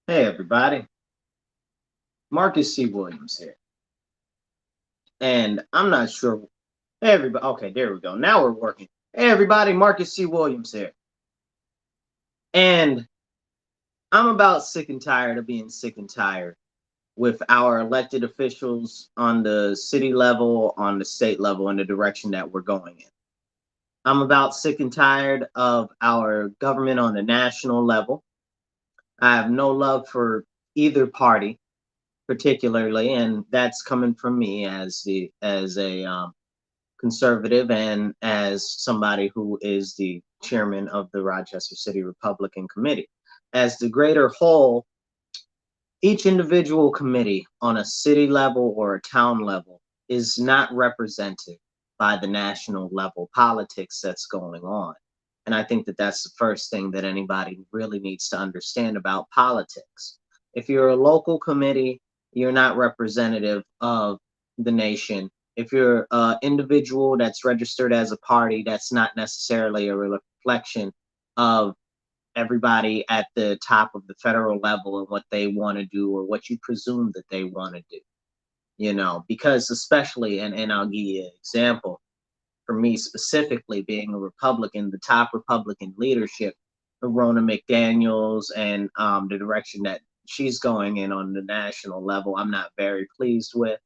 Hey everybody, Marcus C. Williams here. And I'm not sure. Hey everybody, okay, there we go. Now we're working. Hey everybody, Marcus C. Williams here. And I'm about sick and tired of being sick and tired with our elected officials on the city level, on the state level, in the direction that we're going in. I'm about sick and tired of our government on the national level. I have no love for either party particularly, and that's coming from me as a conservative and as somebody who is the chairman of the Rochester City Republican Committee. As the greater whole, each individual committee on a city level or a town level is not represented by the national level politics that's going on. And I think that that's the first thing that anybody really needs to understand about politics. If you're a local committee, you're not representative of the nation. If you're an individual that's registered as a party, that's not necessarily a reflection of everybody at the top of the federal level and what they want to do or what you presume that they want to do. Because especially, and I'll give you an example, for me specifically, being a Republican, the top Republican leadership, Rona McDaniels, and the direction that she's going in on the national level, I'm not very pleased with,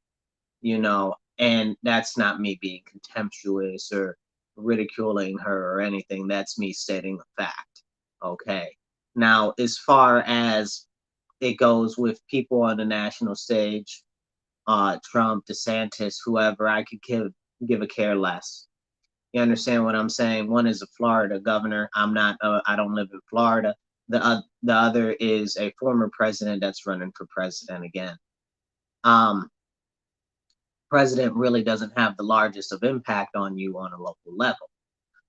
and that's not me being contemptuous or ridiculing her or anything. That's me stating a fact. Okay. Now, as far as it goes with people on the national stage, Trump, DeSantis, whoever, I could give a care less. You understand what I'm saying? One is a Florida governor. I'm not. I don't live in Florida. The other is a former president that's running for president again. Um, President really doesn't have the largest of impact on you on a local level.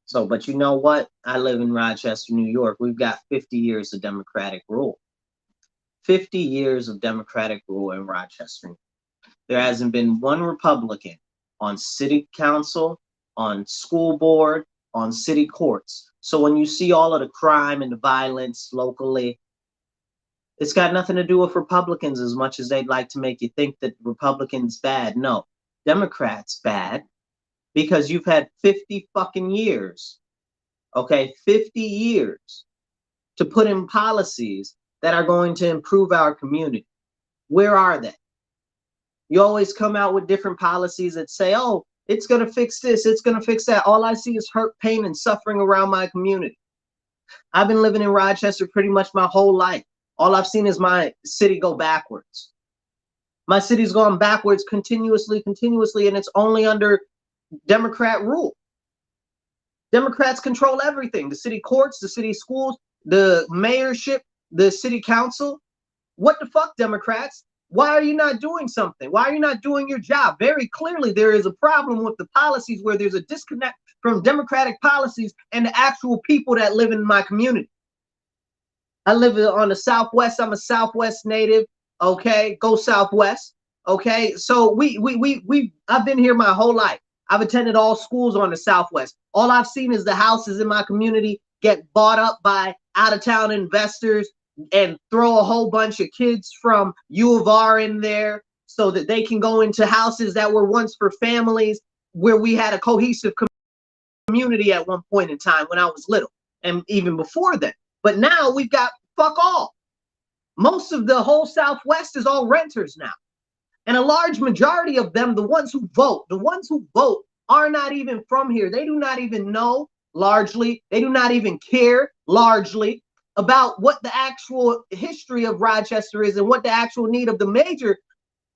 So, but you know what? I live in Rochester, New York. We've got 50 years of Democratic rule. 50 years of Democratic rule in Rochester. There hasn't been one Republican on city council, on school board, on city courts. So when you see all of the crime and the violence locally, it's got nothing to do with Republicans as much as they'd like to make you think that Republicans bad. No, Democrats bad because you've had 50 fucking years, okay, 50 years to put in policies that are going to improve our community. Where are they? You always come out with different policies that say, oh, it's going to fix this, it's going to fix that. All I see is hurt, pain, and suffering around my community. I've been living in Rochester pretty much my whole life. All I've seen is my city go backwards. My city's gone backwards continuously, and it's only under Democrat rule. Democrats control everything. The city courts, the city schools, the mayorship, the city council. What the fuck, Democrats? Why are you not doing something? Why are you not doing your job? Very clearly, there is a problem with the policies where there's a disconnect from democratic policies and the actual people that live in my community. I live on the Southwest. I'm a Southwest native. Okay, go Southwest. Okay, so I've been here my whole life. I've attended all schools on the Southwest. All I've seen is the houses in my community get bought up by out-of-town investors and throw a whole bunch of kids from U of R in there so that they can go into houses that were once for families where we had a cohesive community at one point in time when I was little and even before then. But now we've got fuck all. Most of the whole Southwest is all renters now. And a large majority of them, the ones who vote are not even from here. They do not even know largely. They do not even care largely about what the actual history of Rochester is and what the actual need of the major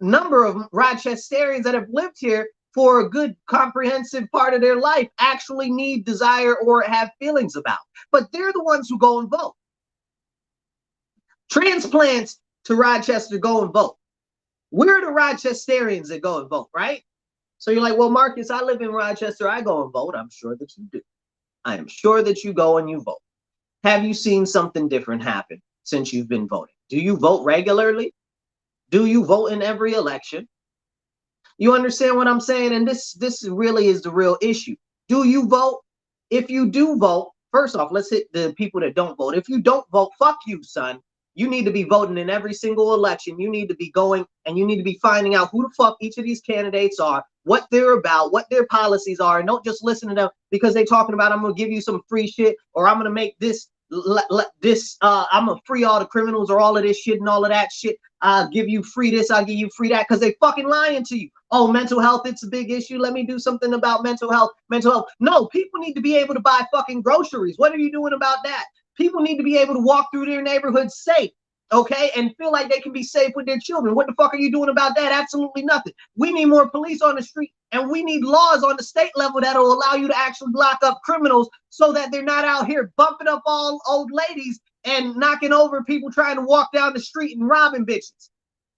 number of Rochesterians that have lived here for a good comprehensive part of their life actually need, desire, or have feelings about. But they're the ones who go and vote. Transplants to Rochester go and vote. We're the Rochesterians that go and vote, right? So you're like, well, Marcus, I live in Rochester. I go and vote. I'm sure that you do. I am sure that you go and you vote. Have you seen something different happen since you've been voting? Do you vote regularly? Do you vote in every election? You understand what I'm saying? And this really is the real issue. Do you vote? If you do vote, first off, let's hit the people that don't vote. If you don't vote, fuck you, son. You need to be voting in every single election. You need to be going and you need to be finding out who the fuck each of these candidates are, what they're about, what their policies are, and don't just listen to them because they're talking about, I'm gonna give you some free shit, or I'm gonna make this I'm gonna free all the criminals, or all of this shit and all of that shit. I'll give you free this, I'll give you free that, because they fucking lying to you. Oh, mental health, it's a big issue. Let me do something about mental health. Mental health. No, people need to be able to buy fucking groceries. What are you doing about that? People need to be able to walk through their neighborhood safe, okay, and feel like they can be safe with their children. What the fuck are you doing about that? Absolutely nothing. We need more police on the street, and we need laws on the state level that'll allow you to actually lock up criminals so that they're not out here bumping up all old ladies and knocking over people trying to walk down the street and robbing bitches.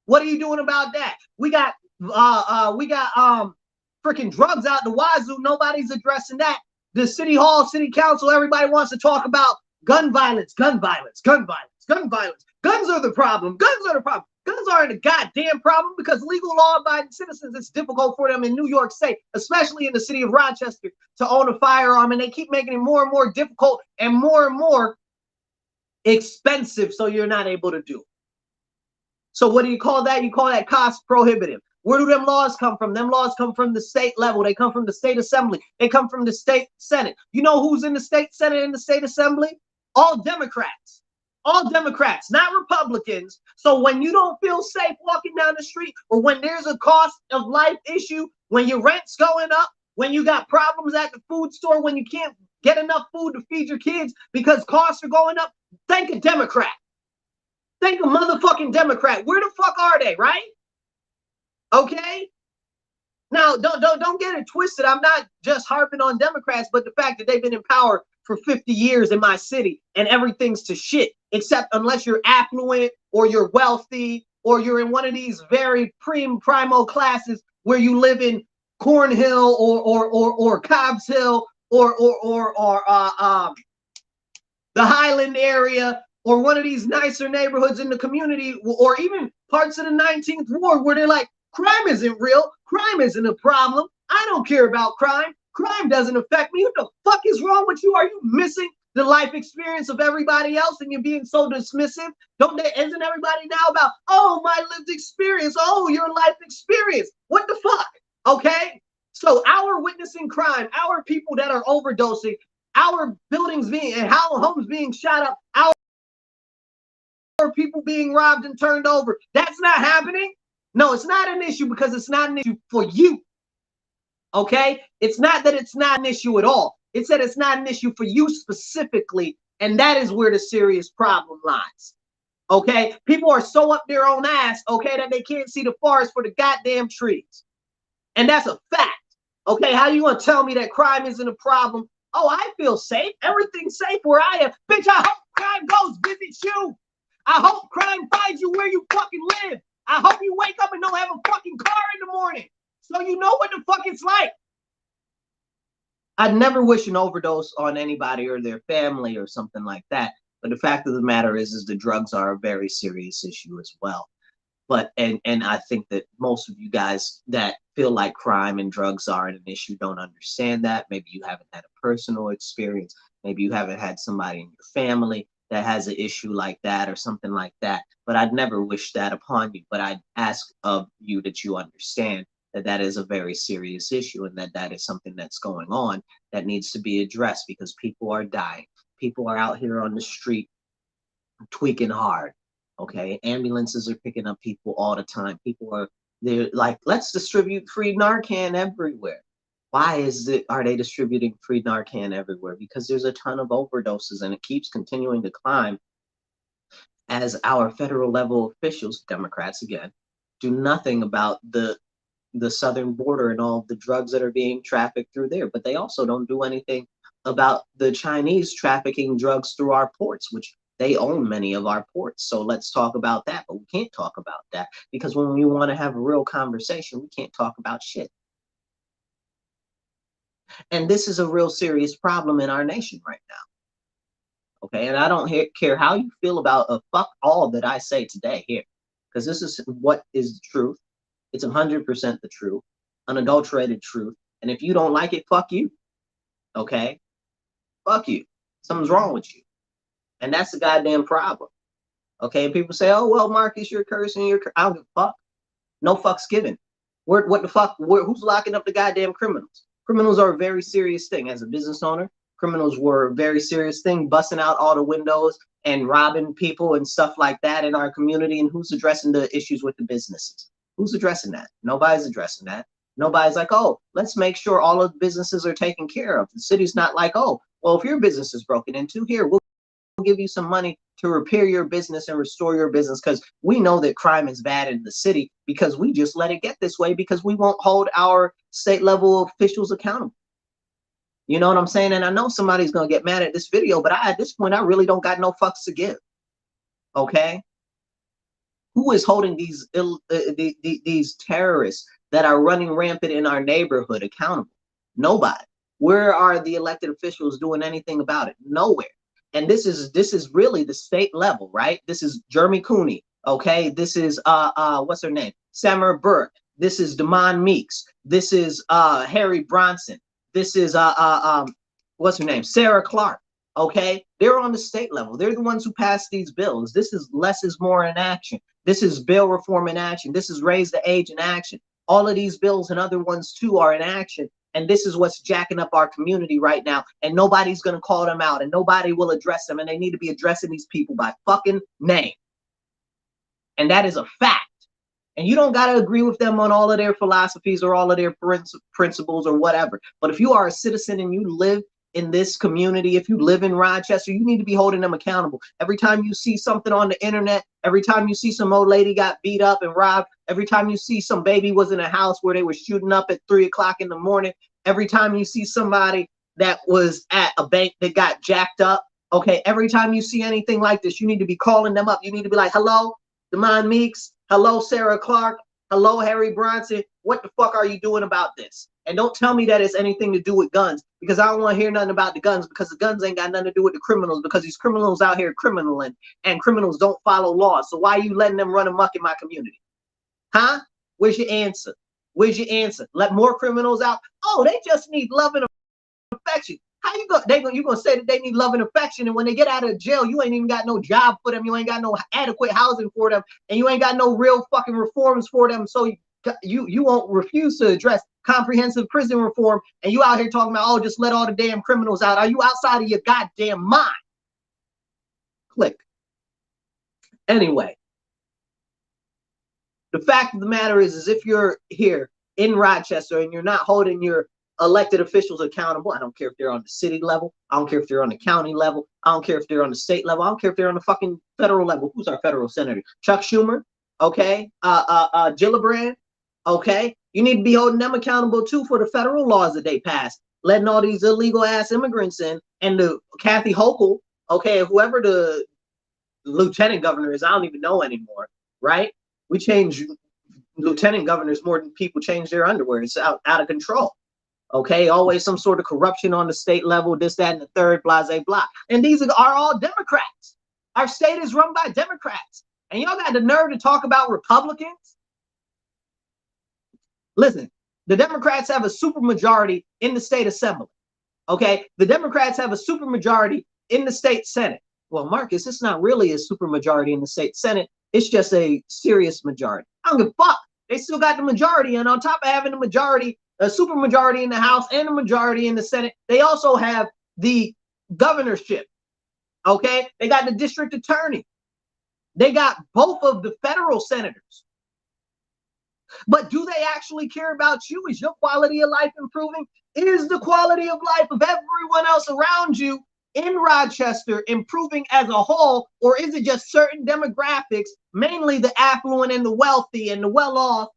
What are you doing about that? We got freaking drugs out the wazoo. Nobody's addressing that. The city hall, city council, everybody wants to talk about gun violence, gun violence, gun violence, gun violence. Guns are the problem. Guns are the problem. Guns aren't a goddamn problem because legal law-abiding citizens, it's difficult for them in New York State, especially in the city of Rochester, to own a firearm, and they keep making it more and more difficult and more expensive, so you're not able to do it. So what do you call that? You call that cost prohibitive. Where do them laws come from? Them laws come from the state level. They come from the state assembly. They come from the state senate. You know who's in the state senate and the state assembly? All Democrats. All Democrats, not Republicans. So when you don't feel safe walking down the street, or when there's a cost of life issue, when your rent's going up, when you got problems at the food store, when you can't get enough food to feed your kids because costs are going up, thank a Democrat. Thank a motherfucking Democrat. Where the fuck are they, right? Okay? Now, don't get it twisted. I'm not just harping on Democrats, but the fact that they've been in power for 50 years in my city and everything's to shit, except unless you're affluent or you're wealthy or you're in one of these very primo classes where you live in Cornhill or Cobbs Hill or the Highland area, or one of these nicer neighborhoods in the community, or even parts of the 19th Ward where they're like, crime isn't real. Crime isn't a problem. I don't care about crime. Crime doesn't affect me. What the fuck is wrong with you? Are you missing the life experience of everybody else and you're being so dismissive? Isn't everybody now about, oh, my lived experience? Oh, your life experience. What the fuck? Okay? So our witnessing crime, our people that are overdosing, our buildings being and our homes being shot up, our people being robbed and turned over, that's not happening. No, it's not an issue because it's not an issue for you. Okay? It's not that it's not an issue at all. It's that it's not an issue for you specifically, and that is where the serious problem lies. Okay? People are so up their own ass, okay, that they can't see the forest for the goddamn trees. And that's a fact. Okay? How you gonna tell me that crime isn't a problem? Oh, I feel safe. Everything's safe where I am. Bitch, I hope crime goes visit you. I hope crime finds you where you fucking live. I hope you wake up and don't have a fucking car in the morning, so you know what the fuck it's like. I'd never wish an overdose on anybody or their family or something like that. But the fact of the matter is the drugs are a very serious issue as well. But and I think that most of you guys that feel like crime and drugs aren't an issue don't understand that. Maybe you haven't had a personal experience. Maybe you haven't had somebody in your family that has an issue like that or something like that. But I'd never wish that upon you. But I'd ask of you that you understand that that is a very serious issue and that that is something that's going on that needs to be addressed because people are dying. People are out here on the street tweaking hard. Okay, ambulances are picking up people all the time. They're like, let's distribute free Narcan everywhere. Why are they distributing free Narcan everywhere? Because there's a ton of overdoses and it keeps continuing to climb as our federal level officials, Democrats again, do nothing about the southern border and all the drugs that are being trafficked through there. But they also don't do anything about the Chinese trafficking drugs through our ports, which they own many of our ports. So let's talk about that. But we can't talk about that because when we want to have a real conversation, we can't talk about shit. And this is a real serious problem in our nation right now. Okay, and I don't care how you feel about fuck all that I say today here, because this is what is the truth. It's 100% the truth, unadulterated truth. And if you don't like it, fuck you. Okay, fuck you. Something's wrong with you. And that's the goddamn problem. Okay, and people say, oh, well, Marcus, you're cursing, I don't give a fuck. No fucks given. What the fuck? Who's locking up the goddamn criminals? Criminals are a very serious thing. As a business owner, criminals were a very serious thing, busting out all the windows and robbing people and stuff like that in our community. And who's addressing the issues with the businesses? Who's addressing that? Nobody's addressing that. Nobody's like, oh, let's make sure all of the businesses are taken care of. The city's not like, oh, well, if your business is broken into, here, we'll give you some money to repair your business and restore your business, because we know that crime is bad in the city, because we just let it get this way because we won't hold our state level officials accountable. You know what I'm saying? And I know somebody's going to get mad at this video, but at this point, I really don't got no fucks to give. Okay? Who is holding these terrorists that are running rampant in our neighborhood accountable? Nobody. Where are the elected officials doing anything about it? Nowhere. And this is really the state level, right? This is Jeremy Cooney, okay? This is what's her name? Samara Burke. This is Damon Meeks. This is Harry Bronson. This is what's her name? Sarah Clark. Okay, they're on the state level. They're the ones who passed these bills. This is less is more in action. This is bail reform in action. This is raise the age in action. All of these bills and other ones too are in action. And this is what's jacking up our community right now. And nobody's going to call them out, and nobody will address them. And they need to be addressing these people by fucking name. And that is a fact. And you don't got to agree with them on all of their philosophies or all of their principles or whatever. But if you are a citizen and you live in this community, if you live in Rochester, you need to be holding them accountable. Every time you see something on the internet, every time you see some old lady got beat up and robbed, every time you see some baby was in a house where they were shooting up at 3 o'clock in the morning, every time you see somebody that was at a bank that got jacked up, okay, every time you see anything like this, you need to be calling them up. You need to be like, hello, Damon Meeks, hello, Sarah Clark, hello, Harry Bronson, what the fuck are you doing about this? And don't tell me that it's anything to do with guns, because I don't want to hear nothing about the guns, because the guns ain't got nothing to do with the criminals, because these criminals out here criminaling, and criminals don't follow laws. So why are you letting them run amok in my community? Huh? Where's your answer? Where's your answer? Let more criminals out? Oh, they just need love and affection. How you gonna say that they need love and affection, and when they get out of jail, you ain't even got no job for them, you ain't got no adequate housing for them, and you ain't got no real fucking reforms for them, so you won't refuse to address comprehensive prison reform, and you out here talking about, oh, just let all the damn criminals out. Are you outside of your goddamn mind? Click. Anyway, the fact of the matter is if you're here in Rochester and you're not holding your elected officials accountable, I don't care if they're on the city level, I don't care if they're on the county level, I don't care if they're on the state level, I don't care if they're on the fucking federal level. Who's our federal senator? Chuck Schumer, okay? Gillibrand, okay? You need to be holding them accountable too for the federal laws that they passed, letting all these illegal ass immigrants in, and the Kathy Hochul, okay, whoever the lieutenant governor is, I don't even know anymore, right? We change lieutenant governors more than people change their underwear. It's out of control. Okay, always some sort of corruption on the state level, this, that, and the third, blah, blah, blah. And these are all Democrats. Our state is run by Democrats. And y'all got the nerve to talk about Republicans? Listen, the Democrats have a supermajority in the state assembly. Okay, the Democrats have a supermajority in the state senate. Well, Marcus, it's not really a supermajority in the state senate. It's just a serious majority. I don't give a fuck. They still got the majority, and on top of having the majority, a supermajority in the House and a majority in the Senate, they also have the governorship. Okay, they got the district attorney. They got both of the federal senators. But do they actually care about you? Is your quality of life improving? Is the quality of life of everyone else around you in Rochester improving as a whole, or is it just certain demographics, mainly the affluent and the wealthy and the well-off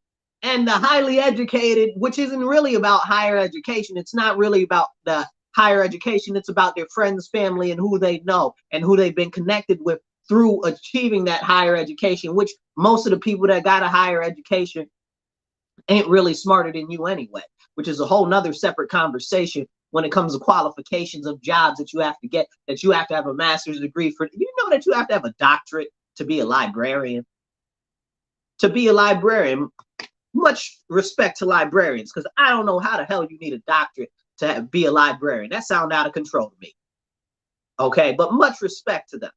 and the highly educated, which isn't really about higher education? It's not really about the higher education. It's about their friends, family, and who they know and who they've been connected with through achieving that higher education, which most of the people that got a higher education ain't really smarter than you anyway, which is a whole nother separate conversation when it comes to qualifications of jobs that you have to get, that you have to have a master's degree for. You know that you have to have a doctorate to be a librarian? To be a librarian, much respect to librarians, because I don't know how the hell you need a doctorate to be a librarian. That sounds out of control to me. Okay, but much respect to them.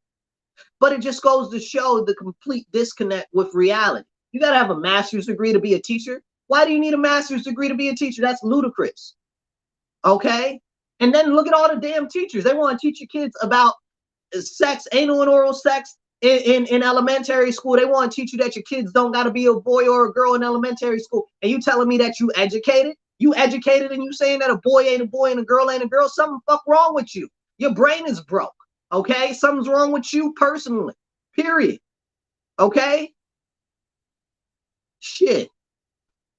But it just goes to show the complete disconnect with reality. You got to have a master's degree to be a teacher. Why do you need a master's degree to be a teacher? That's ludicrous. Okay? And then look at all the damn teachers. They want to teach your kids about sex, anal and oral sex in elementary school. They want to teach you that your kids don't got to be a boy or a girl in elementary school. And you telling me that you educated? You educated and you saying that a boy ain't a boy and a girl ain't a girl? Something fuck wrong with you. Your brain is broke. Okay? Something's wrong with you personally. Period. Okay? Shit.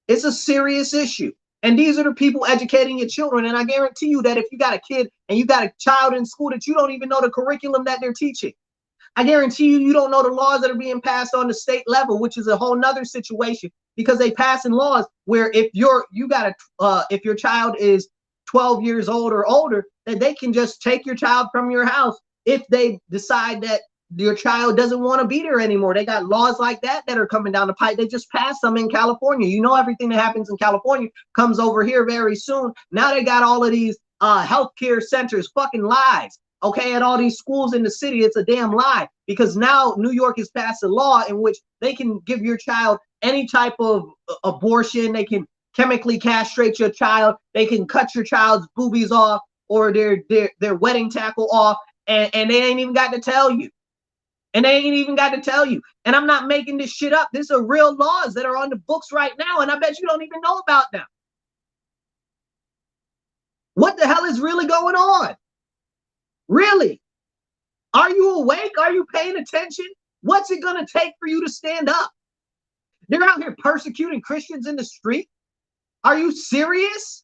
It's a serious issue. And these are the people educating your children. And I guarantee you that if you got a kid and you got a child in school that you don't even know the curriculum that they're teaching, I guarantee you, you don't know the laws that are being passed on the state level, which is a whole nother situation because they passing laws where if if your child is 12 years old or older, that they can just take your child from your house if they decide that your child doesn't want to be there anymore. They got laws like that that are coming down the pipe. They just passed some in California. You know, everything that happens in California comes over here very soon. Now they got all of these healthcare centers, fucking lies. Okay, at all these schools in the city, it's a damn lie because now New York has passed a law in which they can give your child any type of abortion. They can chemically castrate your child. They can cut your child's boobies off or their wedding tackle off, and they ain't even got to tell you. And they ain't even got to tell you. And I'm not making this shit up. These are real laws that are on the books right now, and I bet you don't even know about them. What the hell is really going on? Really? Are you awake? Are you paying attention? What's it going to take for you to stand up? They're out here persecuting Christians in the street. Are you serious?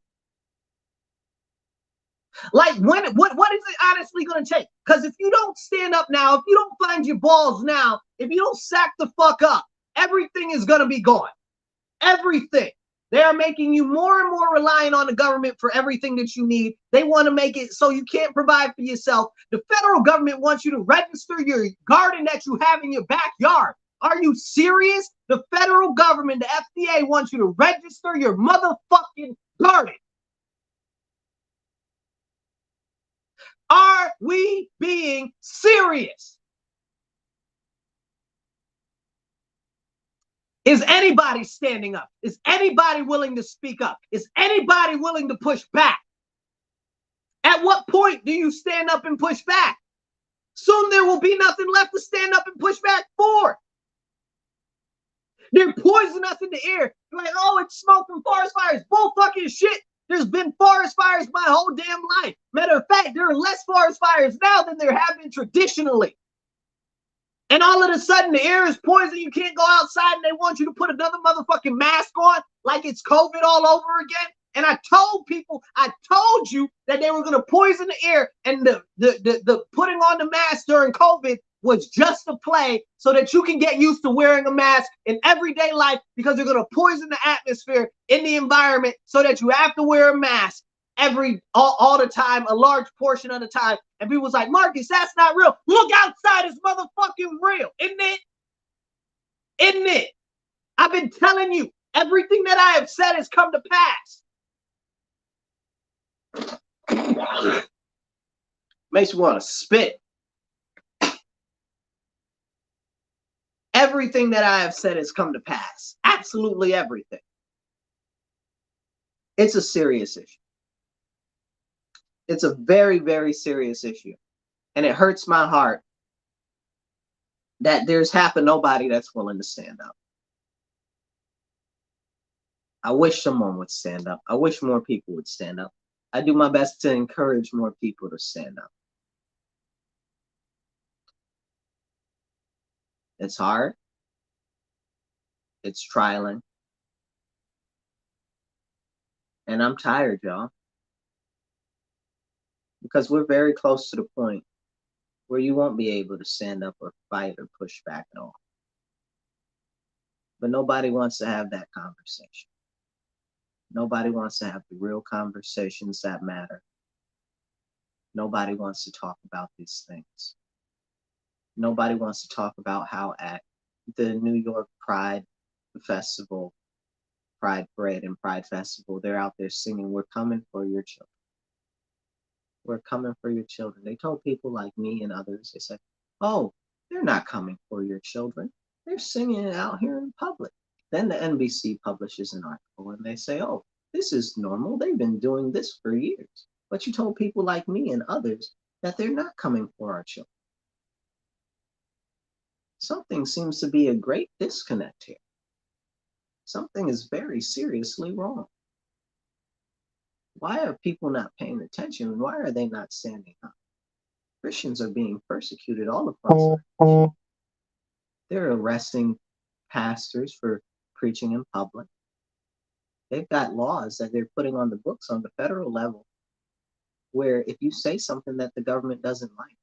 Like, what is it honestly going to take? Because if you don't stand up now, if you don't find your balls now, if you don't sack the fuck up, everything is going to be gone. Everything. They are making you more and more reliant on the government for everything that you need. They want to make it so you can't provide for yourself. The federal government wants you to register your garden that you have in your backyard. Are you serious? The federal government, the FDA, wants you to register your motherfucking garden. Are we being serious? Is anybody standing up? Is anybody willing to speak up? Is anybody willing to push back? At what point do you stand up and push back? Soon there will be nothing left to stand up and push back for. They're poisoning us in the air. You're like, oh, it's smoke from forest fires. Bull fucking shit. There's been forest fires my whole damn life. Matter of fact, there are less forest fires now than there have been traditionally. And all of a sudden, the air is poison. You can't go outside, and they want you to put another motherfucking mask on like it's COVID all over again. And I told you that they were going to poison the air, and the putting on the mask during COVID was just a play so that you can get used to wearing a mask in everyday life because they're going to poison the atmosphere in the environment so that you have to wear a mask all the time, a large portion of the time. And people was like, Marcus, that's not real. Look outside, it's motherfucking real, isn't it? Isn't it? I've been telling you, everything that I have said has come to pass. Makes me want to spit. Everything that I have said has come to pass. Absolutely everything. It's a serious issue. It's a very, very serious issue. And it hurts my heart that there's half of nobody that's willing to stand up. I wish someone would stand up. I wish more people would stand up. I do my best to encourage more people to stand up. It's hard. It's trialing. And I'm tired, y'all. Because we're very close to the point where you won't be able to stand up or fight or push back at all. But nobody wants to have that conversation. Nobody wants to have the real conversations that matter. Nobody wants to talk about these things. Nobody wants to talk about how at the New York Pride Festival, Pride Parade and Pride Festival, they're out there singing, "We're coming for your children. We're coming for your children." They told people like me and others, they said, oh, They're not coming for your children. They're singing it out here in public. Then the NBC publishes an article and they say, oh, this is normal. They've been doing this for years. But you told people like me and others that they're not coming for our children. Something seems to be a great disconnect here. Something is very seriously wrong. Why are people not paying attention? Why are they not standing up? Christians are being persecuted all across the nation. They're arresting pastors for preaching in public. They've got laws that they're putting on the books on the federal level where if you say something that the government doesn't like,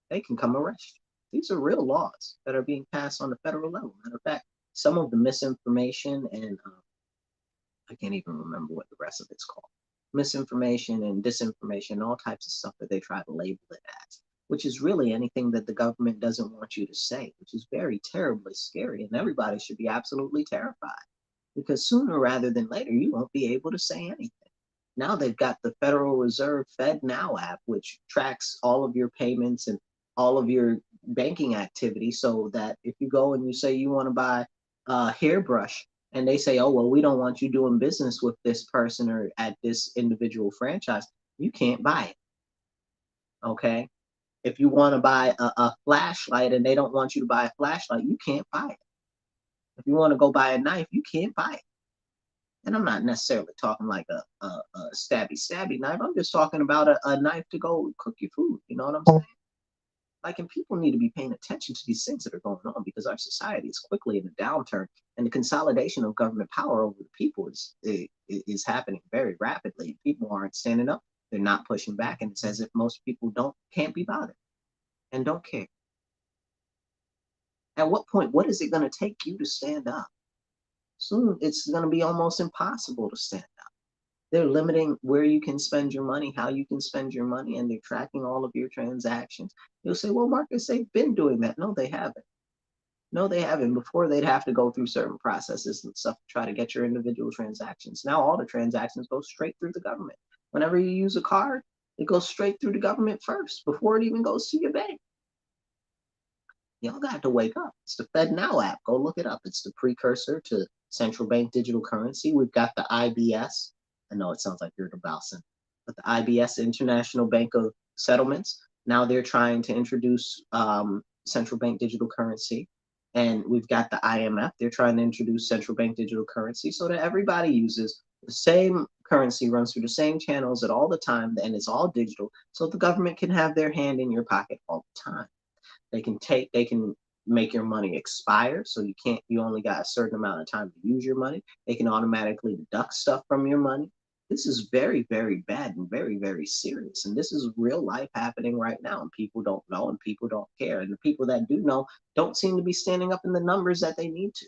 they can come arrest you. These are real laws that are being passed on the federal level. Matter of fact, some of the misinformation and I can't even remember what the rest of it's called. Misinformation and disinformation, all types of stuff that they try to label it as, which is really anything that the government doesn't want you to say, which is very terribly scary. And everybody should be absolutely terrified because sooner rather than later, you won't be able to say anything. Now they've got the Federal Reserve Fed Now app, which tracks all of your payments and all of your banking activity so that if you go and you say you want to buy a hairbrush and they say, oh, well, we don't want you doing business with this person or at this individual franchise, you can't buy it. Okay. If you want to buy a flashlight and they don't want you to buy a flashlight, you can't buy it. If you want to go buy a knife, you can't buy it. And I'm not necessarily talking like a stabby knife. I'm just talking about a knife to go cook your food. You know what I'm saying? Like, and people need to be paying attention to these things that are going on because our society is quickly in a downturn, and the consolidation of government power over the people is happening very rapidly. People aren't standing up; they're not pushing back, and it's as if most people can't be bothered and don't care. At what point? What is it going to take you to stand up? Soon, it's going to be almost impossible to stand up. They're limiting where you can spend your money, how you can spend your money, and they're tracking all of your transactions. You'll say, well, Marcus, they've been doing that. No, they haven't. No, they haven't. Before, they'd have to go through certain processes and stuff to try to get your individual transactions. Now, all the transactions go straight through the government. Whenever you use a card, it goes straight through the government first before it even goes to your bank. Y'all got to wake up. It's the Fed Now app. Go look it up. It's the precursor to central bank digital currency. We've got the IBS. I know it sounds like you're the Bowson, but the IBS, International Bank of Settlements. Now they're trying to introduce central bank digital currency. And we've got the IMF. They're trying to introduce central bank digital currency so that everybody uses the same currency, runs through the same channels at all the time, and it's all digital. So the government can have their hand in your pocket all the time. They can make your money expire. So you only got a certain amount of time to use your money. They can automatically deduct stuff from your money. This is very, very bad and very, very serious. And this is real life happening right now. And people don't know and people don't care. And the people that do know don't seem to be standing up in the numbers that they need to.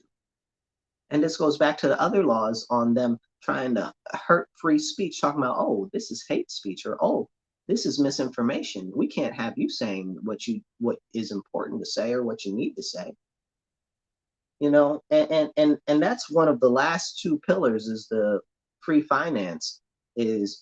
And this goes back to the other laws on them trying to hurt free speech, talking about, oh, this is hate speech, or oh, this is misinformation. We can't have you saying what is important to say or what you need to say. You know, and that's one of the last two pillars is the free finance is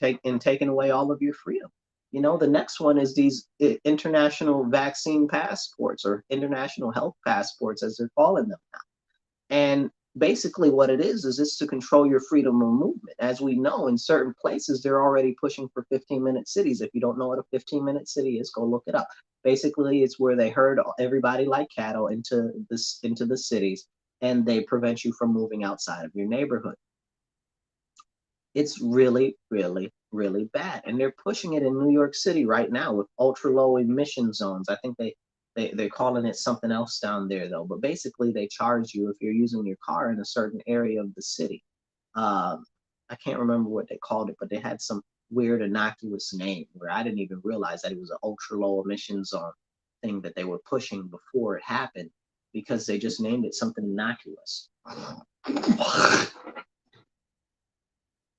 taking away all of your freedom. You know, the next one is these international vaccine passports or international health passports, as they're calling them now. And basically what it is it's to control your freedom of movement. As we know, in certain places, they're already pushing for 15-minute cities. If you don't know what a 15-minute city is, go look it up. Basically, it's where they herd everybody like cattle into the cities, and they prevent you from moving outside of your neighborhood. It's really, really, really bad. And they're pushing it in New York City right now with ultra low emission zones. I think they're calling it something else down there though, but basically they charge you if you're using your car in a certain area of the city. I can't remember what they called it, but they had some weird innocuous name where I didn't even realize that it was an ultra low emission zone thing that they were pushing before it happened because they just named it something innocuous.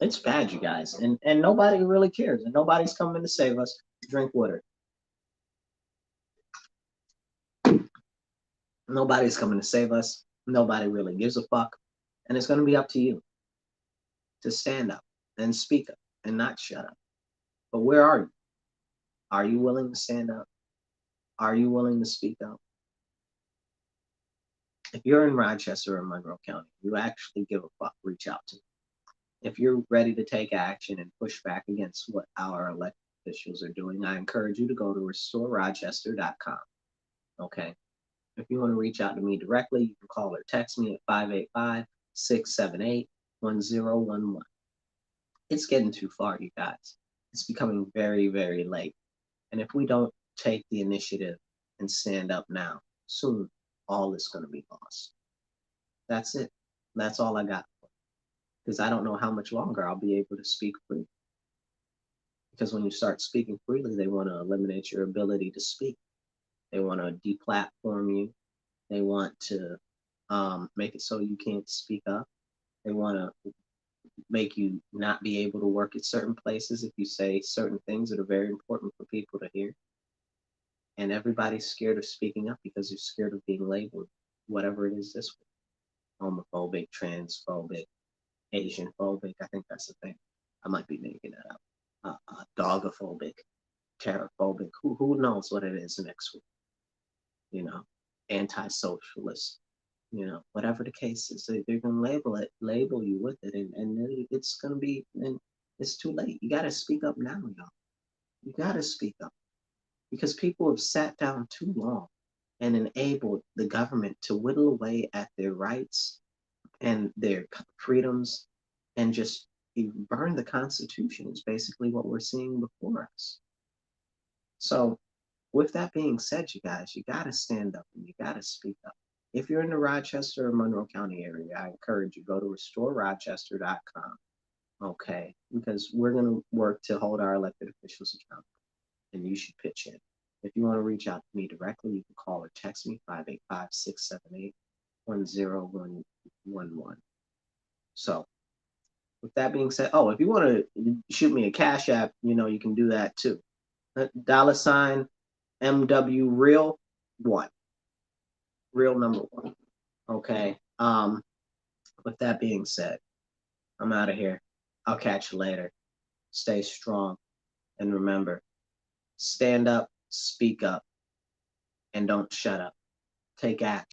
It's bad, you guys, and nobody really cares, and nobody's coming to save us. Drink water. Nobody's coming to save us. Nobody really gives a fuck. And it's going to be up to you to stand up and speak up and not shut up. But where are you? Are you willing to stand up? Are you willing to speak up? If you're in Rochester or Monroe County, you actually give a fuck, reach out to me. If you're ready to take action and push back against what our elected officials are doing, I encourage you to go to restororochester.com. Okay. If you want to reach out to me directly, you can call or text me at 585-678-1011. It's getting too far, you guys. It's becoming very, very late. And if we don't take the initiative and stand up now, soon all is going to be lost. That's it. That's all I got. Because I don't know how much longer I'll be able to speak freely. Because when you start speaking freely, they want to eliminate your ability to speak. They want to deplatform you. They want to make it so you can't speak up. They want to make you not be able to work at certain places if you say certain things that are very important for people to hear. And everybody's scared of speaking up because they're scared of being labeled, whatever it is this week. Homophobic, transphobic, Asian phobic. I think that's the thing. I might be making that up. Dogophobic, terrorphobic. Who knows what it is next week? You know, anti-socialist. You know, whatever the case is, they're gonna label you with it, and it's gonna be, and it's too late. You gotta speak up now, y'all. You gotta speak up because people have sat down too long and enabled the government to whittle away at their rights and their freedoms and just burn the Constitution is basically what we're seeing before us. So with that being said, you guys, you got to stand up and you got to speak up. If you're in the Rochester or Monroe County area, I encourage you, go to restororochester.com. Okay, because we're going to work to hold our elected officials accountable, and you should pitch in. If you want to reach out to me directly, you can call or text me 585-678-1011. So with that being said, oh, if you want to shoot me a Cash App, you can do that too. $ MW Real 1. Real number 1. Okay. With that being said, I'm out of here. I'll catch you later. Stay strong. And remember, stand up, speak up, and don't shut up. Take action.